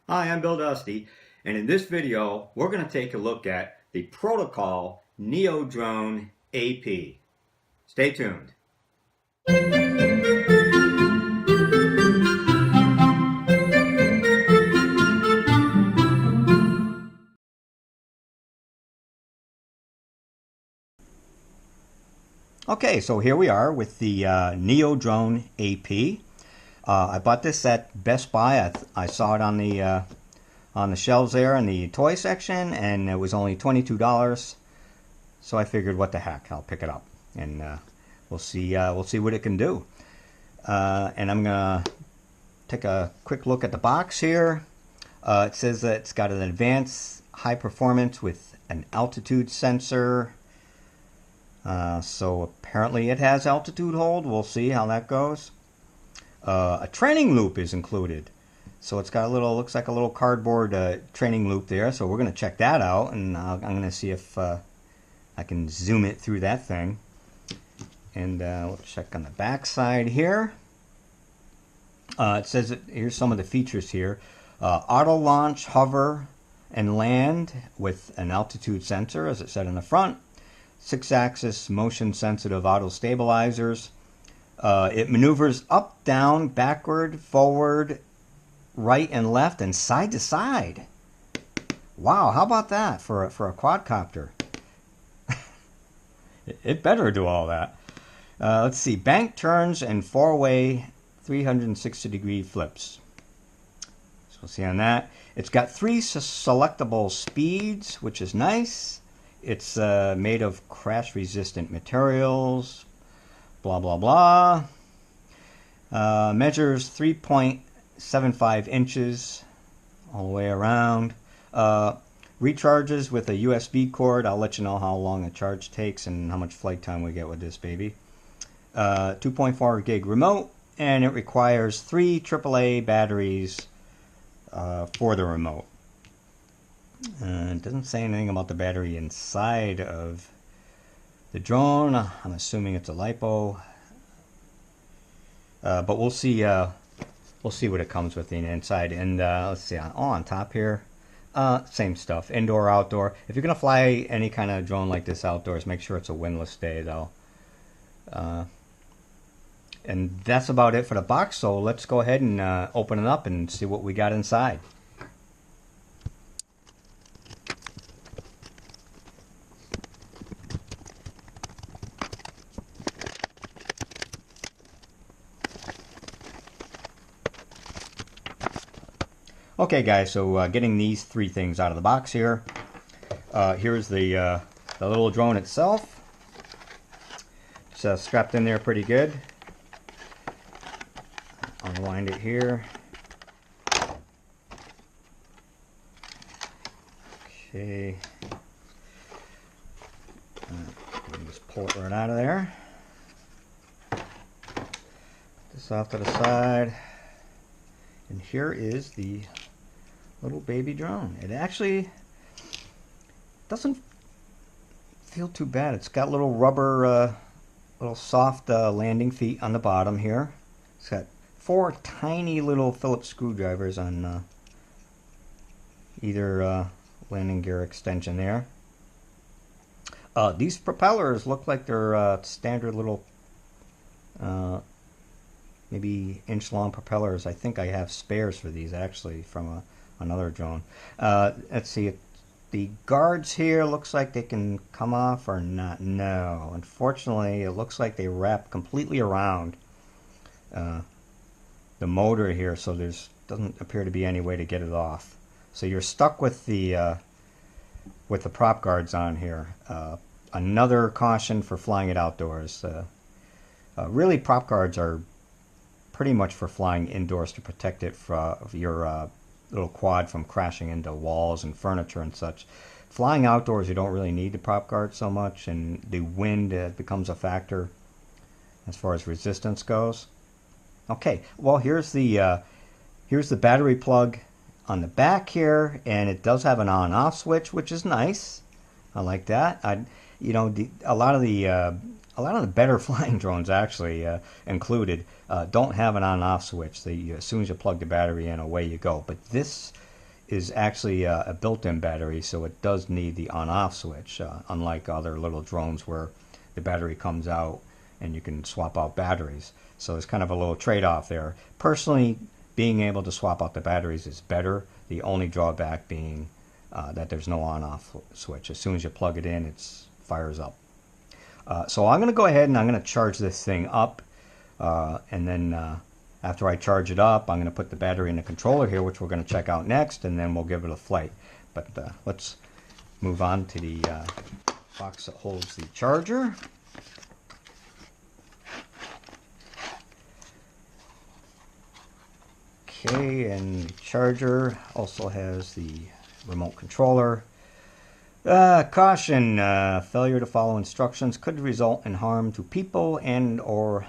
Hi, I'm Bill Dusty, and in this video, we're going to take a look at the Protocol Neo Drone AP. Stay tuned. Okay, so here we are with the Neo Drone AP. I bought this at Best Buy. I saw it on the shelves there in the toy section, and it was only $22. So I figured, what the heck, I'll pick it up, and we'll see what it can do. And I'm gonna take a quick look at the box here. It says that it's got an advanced high performance with an altitude sensor. So apparently it has altitude hold. We'll see how that goes. A training loop is included. So it's got a little, looks like a little cardboard training loop there. So we're going to check that out, and I'm going to see if I can zoom it through that thing. And we'll check on the back side here. It says that here's some of the features here. Auto launch, hover, and land with an altitude sensor, as it said in the front. 6-axis motion sensitive auto stabilizers. It maneuvers up, down, backward, forward, right and left, and side to side. Wow, how about that for a quadcopter? It better do all that. Let's see, bank turns and 4-way 360-degree flips. So we'll see on that. It's got 3 selectable speeds, which is nice. It's made of crash-resistant materials, blah, blah, blah. Measures 3.75 inches all the way around. Recharges with a USB cord. I'll let you know how long a charge takes and how much flight time we get with this baby. 2.4 gig remote, and it requires 3 AAA batteries for the remote. It doesn't say anything about the battery inside of the drone. I'm assuming it's a LiPo, but we'll see. We'll see what it comes with inside. And let's see, on top here, same stuff. Indoor, outdoor. If you're gonna fly any kind of drone like this outdoors, make sure it's a windless day, though. And that's about it for the box. So let's go ahead and open it up and see what we got inside. Okay, guys, so getting these 3 things out of the box here. Here's the little drone itself. It's strapped in there pretty good. Unwind it here. Okay. Just pull it right out of there. Put this off to the side. And here is the little baby drone. It actually doesn't feel too bad. It's got little rubber, little soft landing feet on the bottom here. It's got 4 tiny little Phillips screwdrivers on either landing gear extension there. These propellers look like they're standard little maybe inch-long propellers. I think I have spares for these actually from another drone. Let's see, the guards here looks like they can come off or not. No, unfortunately, it looks like they wrap completely around the motor here, so there's doesn't appear to be any way to get it off. So you're stuck with the prop guards on here. Another caution for flying it outdoors. Really, prop guards are pretty much for flying indoors to protect it from your little quad from crashing into walls and furniture and such. Flying outdoors, you don't really need the prop guard so much, and the wind becomes a factor as far as resistance goes. Okay, well, here's the battery plug on the back here, and it does have an on-off switch, which is nice. I like that. A lot of the better flying drones actually included don't have an on-off switch. As soon as you plug the battery in, away you go. But this is actually a built-in battery, so it does need the on-off switch, unlike other little drones where the battery comes out and you can swap out batteries. So there's kind of a little trade-off there. Personally, being able to swap out the batteries is better. The only drawback being that there's no on-off switch. As soon as you plug it in, it fires up. So I'm going to go ahead and I'm going to charge this thing up, and then after I charge it up, I'm going to put the battery in the controller here, which we're going to check out next, and then we'll give it a flight. But let's move on to the box that holds the charger. Okay, and the charger also has the remote controller. Caution, failure to follow instructions could result in harm to people and or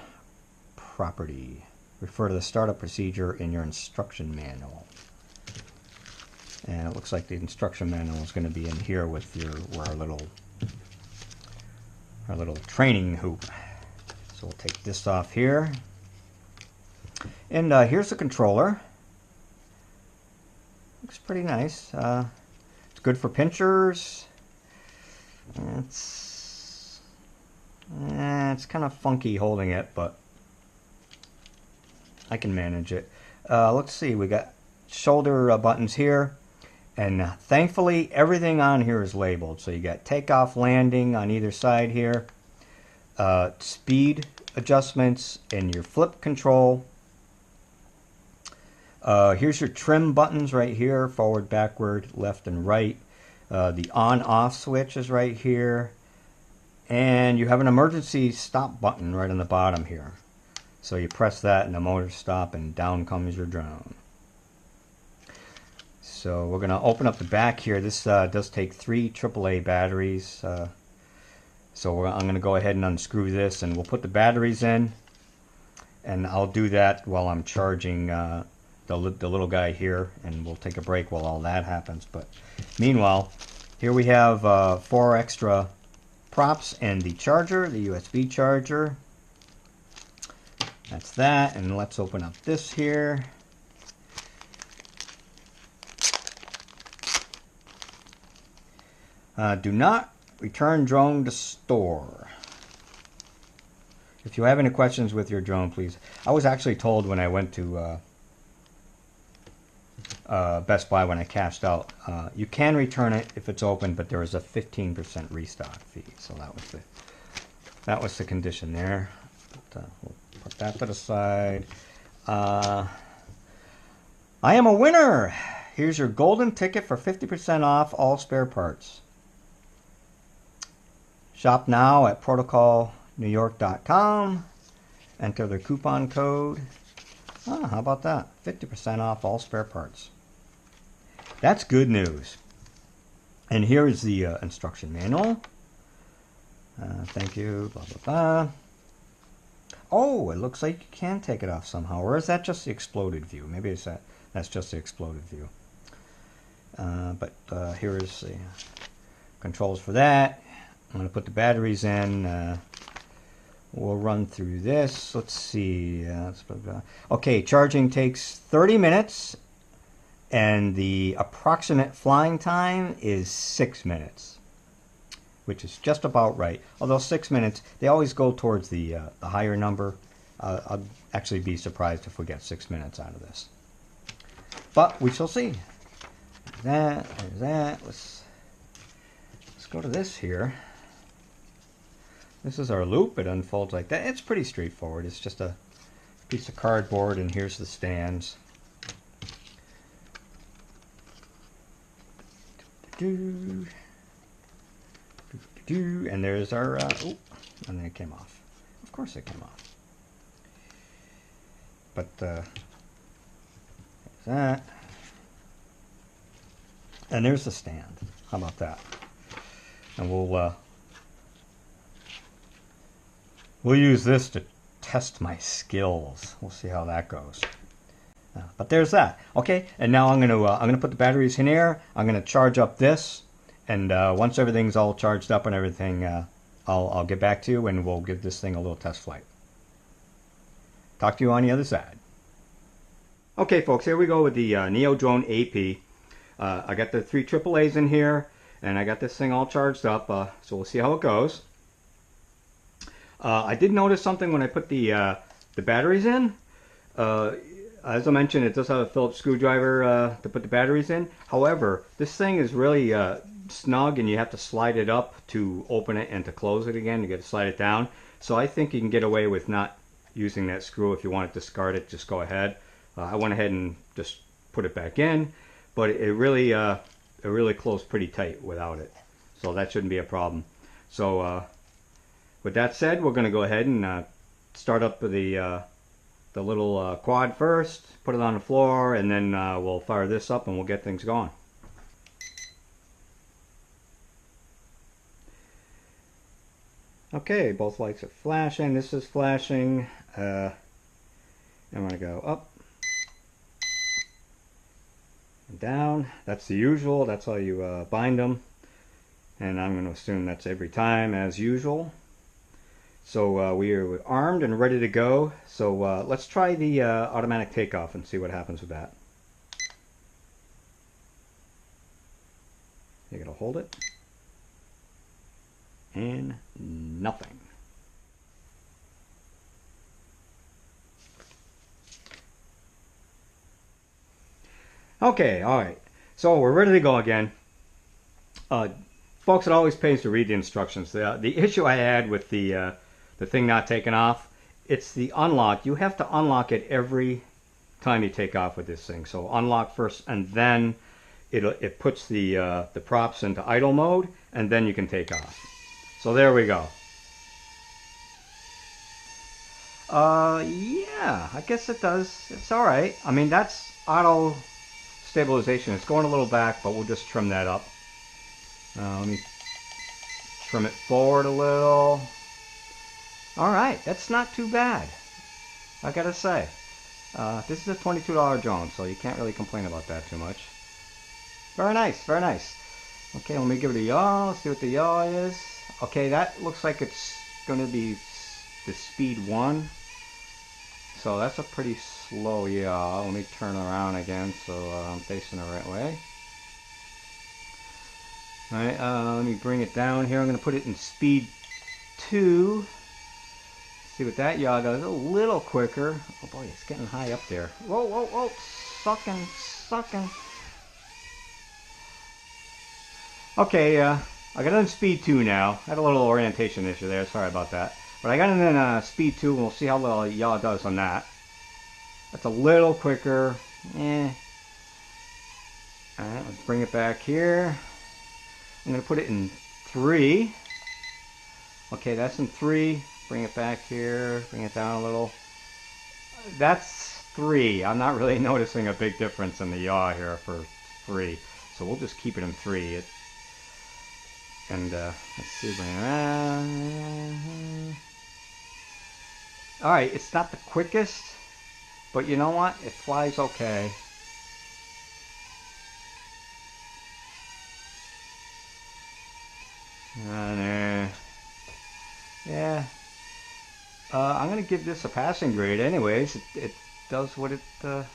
property. Refer to the startup procedure in your instruction manual. And it looks like the instruction manual is going to be in here with our little training hoop. So we'll take this off here. And here's the controller. Looks pretty nice. It's good for pinchers. It's kind of funky holding it, but I can manage it. Let's see, we got shoulder buttons here, and thankfully everything on here is labeled. So you got takeoff, landing on either side here, speed adjustments, and your flip control. Here's your trim buttons right here, forward, backward, left, and right. The on-off switch is right here. And you have an emergency stop button right on the bottom here. So you press that and the motor stop and down comes your drone. So we're going to open up the back here. This does take 3 AAA batteries. So I'm going to go ahead and unscrew this and we'll put the batteries in. And I'll do that while I'm charging the little guy here, and we'll take a break while all that happens. But meanwhile, here we have 4 extra props and the charger, the USB charger. That's that, and let's open up this here. Do not return drone to store. If you have any questions with your drone, please. I was actually told when I went to Best Buy when I cashed out, you can return it if it's open, but there is a 15% restock fee. So that was the condition there. But, we'll put that to the side. I am a winner. Here's your golden ticket for 50% off all spare parts. Shop now at protocolnewyork.com. Enter the coupon code. How about that? 50% off all spare parts. That's good news. And here is the instruction manual. Thank you, blah, blah, blah. Oh, it looks like you can take it off somehow. Or is that just the exploded view? Maybe it's that's just the exploded view. But here is the controls for that. I'm going to put the batteries in. We'll run through this. Let's see. Okay, charging takes 30 minutes, and the approximate flying time is 6 minutes, which is just about right. Although 6 minutes, they always go towards the higher number. I'll actually be surprised if we get 6 minutes out of this. But we shall see. There's that. Let's go to this here. This is our loop. It unfolds like that. It's pretty straightforward. It's just a piece of cardboard, and here's the stands. And there's our, and then it came off. Of course it came off. But, there's that. And there's the stand. How about that? And we'll use this to test my skills. We'll see how that goes. But there's that. Okay, and now I'm gonna put the batteries in here. I'm gonna charge up this, and once everything's all charged up and everything, I'll get back to you and we'll give this thing a little test flight. Talk to you on the other side. Okay, folks, here we go with the Neo Drone AP. I got the 3 AAAs in here, and I got this thing all charged up, so we'll see how it goes. I did notice something when I put the batteries in. As I mentioned, it does have a Phillips screwdriver to put the batteries in. However, this thing is really snug, and you have to slide it up to open it and to close it again. You got to slide it down. So I think you can get away with not using that screw. If you want to discard it, just go ahead. I went ahead and just put it back in, but it really closed pretty tight without it. So that shouldn't be a problem. So with that said, we're going to go ahead and start up the little quad first, put it on the floor, and then we'll fire this up and we'll get things going. Okay, both lights are flashing. This is flashing. I'm going to go up and down. That's the usual. That's how you bind them. And I'm going to assume that's every time as usual. So we are armed and ready to go. So let's try the automatic takeoff and see what happens with that. You're going to hold it. And nothing. Okay, alright. So we're ready to go again. Folks, it always pays to read the instructions. The issue I had with the thing not taking off, it's the unlock. You have to unlock it every time you take off with this thing. So unlock first, and then it puts the props into idle mode, and then you can take off. So there we go. Yeah, I guess it does. It's all right. I mean, that's auto stabilization. It's going a little back, but we'll just trim that up. Let me trim it forward a little. All right, that's not too bad, I gotta say. This is a $22 drone, so you can't really complain about that too much. Very nice, very nice. Okay, let me give it a yaw. Let's see what the yaw is. Okay, that looks like it's going to be the speed 1. So that's a pretty slow yaw. Let me turn around again so I'm facing the right way. Alright, let me bring it down here. I'm going to put it in speed 2. See what that yaw does. A little quicker. Oh boy, it's getting high up there. Whoa, whoa, whoa. Sucking, sucking. Okay, I got it in speed 2 now. I had a little orientation issue there. Sorry about that. But I got it in speed 2, and we'll see how well yaw does on that. That's a little quicker. Alright, let's bring it back here. I'm going to put it in 3. Okay, that's in 3. Bring it back here. Bring it down a little. That's 3. I'm not really noticing a big difference in the yaw here for 3. So we'll just keep it in 3. Let's see, bring it around. Alright, it's not the quickest, but you know what? It flies okay. Yeah. I'm going to give this a passing grade anyways. It does what it says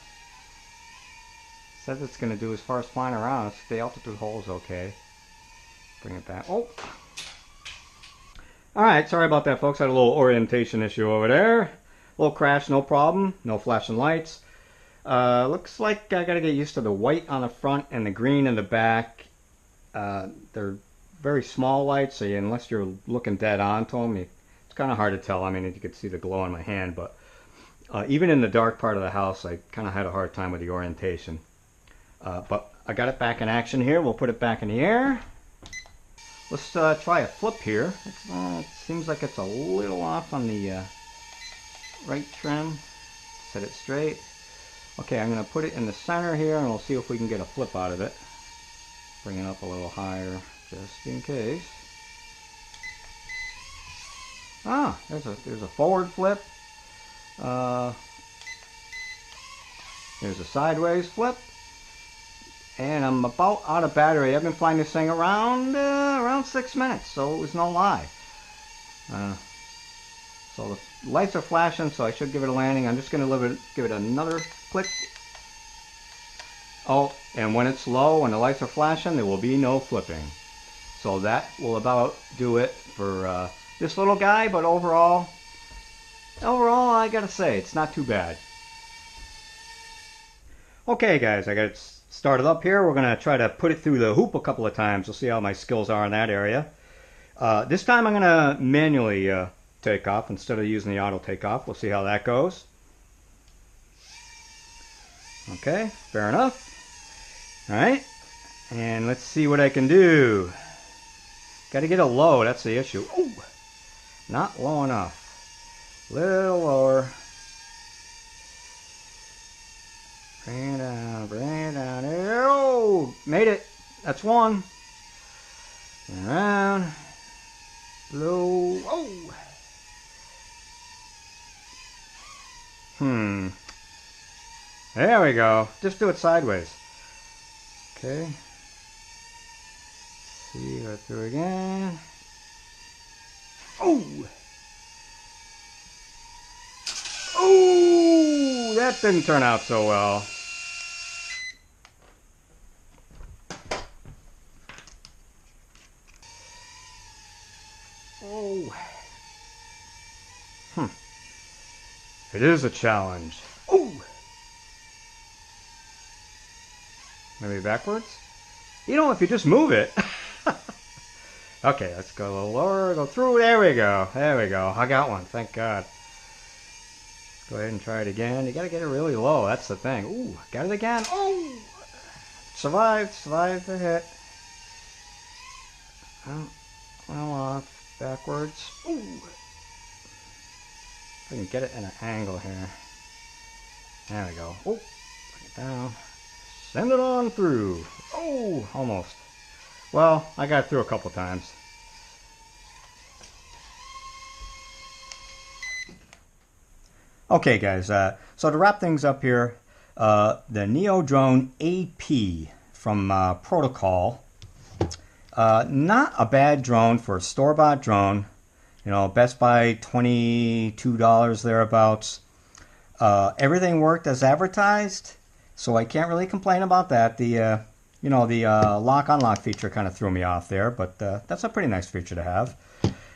it's going to do as far as flying around. The altitude holds okay. Bring it back. Oh! Alright, sorry about that, folks. I had a little orientation issue over there. A little crash, no problem. No flashing lights. Looks like I got to get used to the white on the front and the green in the back. They're very small lights, so unless you're looking dead on to them, it's kind of hard to tell. I mean, you could see the glow on my hand, but even in the dark part of the house, I kind of had a hard time with the orientation. But I got it back in action here. We'll put it back in the air. Let's try a flip here. It seems like it's a little off on the right trim. Set it straight. Okay, I'm going to put it in the center here, and we'll see if we can get a flip out of it. Bring it up a little higher, just in case. Ah, there's a forward flip. There's a sideways flip. And I'm about out of battery. I've been flying this thing around 6 minutes, so it was no lie. So the lights are flashing, so I should give it a landing. I'm just going to give it another click. Oh, and when it's low and the lights are flashing, there will be no flipping. So that will about do it for this little guy, but overall, I gotta say, it's not too bad. Okay guys, I got it started up here. We're gonna try to put it through the hoop a couple of times. We'll see how my skills are in that area. This time I'm gonna manually take off instead of using the auto takeoff. We'll see how that goes. Okay, fair enough. Alright, and let's see what I can do. Gotta get it low, that's the issue. Ooh, not low enough. Little lower. Bring it down, bring it down. Oh, made it. That's one. Around. Low. Oh. There we go. Just do it sideways. Okay. See, go through again. Oh! Oh! That didn't turn out so well. Oh. It is a challenge. Oh! Maybe backwards? You know, if you just move it. Okay, let's go a little lower, go through. There we go. There we go. I got one. Thank God. Go ahead and try it again. You got to get it really low. That's the thing. Ooh, got it again. Oh! Survived. Survived the hit. Oh, well off. Backwards. Ooh! If I can get it in an angle here. There we go. Oh! Bring it down. Send it on through. Oh! Almost. Well, I got through a couple times. Okay guys, so to wrap things up here, the Neo Drone AP from Protocol, not a bad drone for a store-bought drone. You know, Best Buy, $22 thereabouts. Everything worked as advertised, so I can't really complain about that. The you know, the lock-unlock feature kind of threw me off there, but that's a pretty nice feature to have.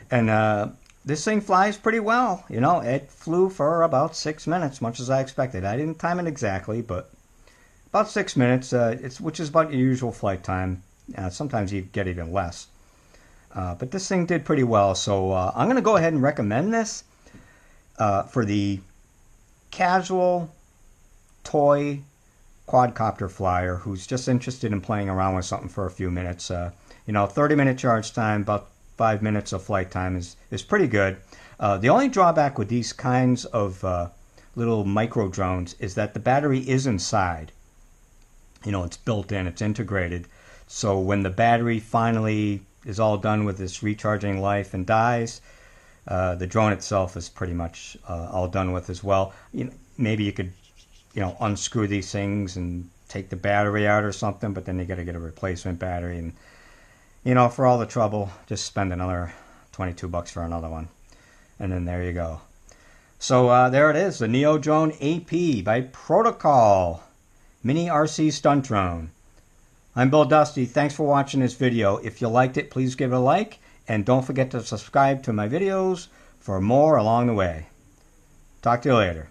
And this thing flies pretty well. You know, it flew for about 6 minutes, much as I expected. I didn't time it exactly, but about 6 minutes, which is about your usual flight time. Sometimes you get even less. But this thing did pretty well, so I'm going to go ahead and recommend this for the casual toy quadcopter flyer who's just interested in playing around with something for a few minutes. You know, 30-minute charge time, about 5 minutes of flight time is pretty good. The only drawback with these kinds of little micro drones is that the battery is inside. You know, it's built in, it's integrated. So when the battery finally is all done with its recharging life and dies, the drone itself is pretty much all done with as well. You know, maybe you could, you know, unscrew these things and take the battery out or something, but then you got to get a replacement battery, and you know, for all the trouble, just spend another $22 for another one, and then there you go. So there it is, the Neo Drone AP by Protocol Mini RC Stunt Drone. I'm Bill Dusty. Thanks for watching this video. If you liked it, please give it a like, and don't forget to subscribe to my videos for more along the way. Talk to you later.